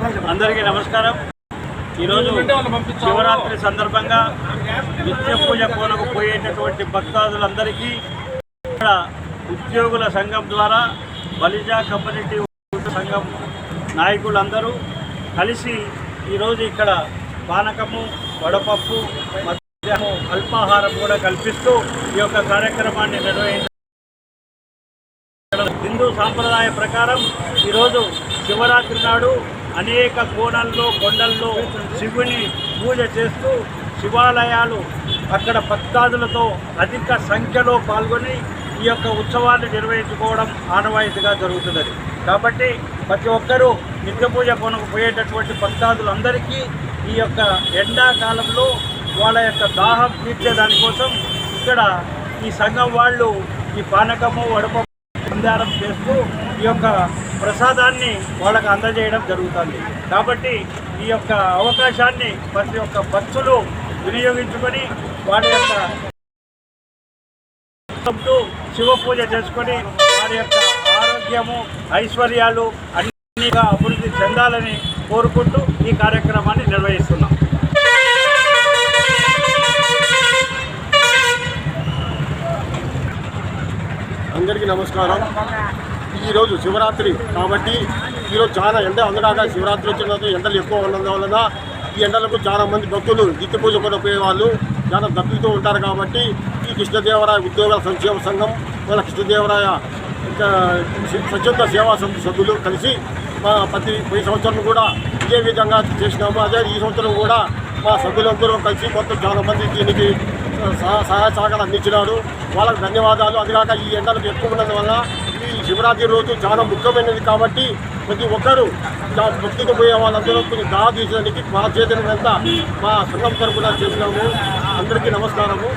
అందరికీ నమస్కారం। ఈరోజు శివరాత్రి సందర్భంగా నిత్య పూజ కోనకు పోయేటటువంటి భక్తాదులందరికీ ఇక్కడ ఉద్యోగుల సంఘం ద్వారా బలిజా కమ్యూనిటీ సంఘం నాయకులందరూ కలిసి ఈరోజు ఇక్కడ పానకము, వడపప్పు, మధ్యాహ్నం అల్పాహారం కూడా కల్పిస్తూ ఈ యొక్క కార్యక్రమాన్ని నిర్వహించారు। హిందూ సాంప్రదాయ ప్రకారం ఈరోజు శివరాత్రి నాడు అనేక కోణాల్లో కొండల్లో శివుని పూజ చేస్తూ శివాలయాలు అక్కడ భక్తాదులతో అధిక సంఖ్యలో పాల్గొని ఈ యొక్క ఉత్సవాన్ని నిర్వహించుకోవడం ఆనవాయితీగా జరుగుతున్నది। కాబట్టి ప్రతి ఒక్కరూ నిత్య పూజ కొనకు పోయేటటువంటి భక్తాదులందరికీ ఈ యొక్క ఎండాకాలంలో వాళ్ళ యొక్క దాహం తీర్చే దానికోసం ఇక్కడ ఈ సంఘం వాళ్ళు ఈ పానకము, వడపప్పు సంధానం చేస్తూ ఈ యొక్క ప్రసాదాన్ని వాళ్ళకు అందజేయడం జరుగుతుంది। కాబట్టి ఈ యొక్క అవకాశాన్ని ప్రతి ఒక్క భక్తులు వినియోగించుకొని వారి యొక్క శివ పూజ చేసుకొని వారి యొక్క ఆరోగ్యము, ఐశ్వర్యాలు అన్నిగా అభివృద్ధి చెందాలని కోరుకుంటూ ఈ కార్యక్రమాన్ని నిర్వహిస్తున్నాం। అందరికీ నమస్కారం। ఈరోజు శివరాత్రి కాబట్టి ఈరోజు చాలా ఎండ అందగాక శివరాత్రి వచ్చిన తర్వాత ఎండలు ఎక్కువ ఉండడం వలన ఈ ఎండలకు చాలా మంది భక్తులు నిత్య పూజ కొనపోయే వాళ్ళు చాలా దక్కుతూ ఉంటారు। కాబట్టి ఈ కృష్ణదేవరాయ ఉద్యోగుల సంక్షేమ సంఘం వాళ్ళ కృష్ణదేవరాయ స్వచ్ఛంద సేవా సభ్యులు కలిసి ప్రతి సంవత్సరం కూడా ఇదే విధంగా చేసినాము। అదే ఈ సంవత్సరం కూడా మా సభ్యులందరూ కలిసి మొత్తం చాలా మంది దీనికి సహాయ సహకారం అందించినారు। వాళ్ళకు ధన్యవాదాలు। అదిగాక ఈ ఎండలకు ఎక్కువ ఉన్నందువల్ల ఈ శివరాత్రి రోజు చాలా ముఖ్యమైనది కాబట్టి ప్రతి ఒక్కరూ భక్తికి పోయే వాళ్ళందరూ కొంచెం దాహ తీసేదానికి మా చేతుల వెంట మా సంఘం తరపున చేసినాము। అందరికీ నమస్కారము।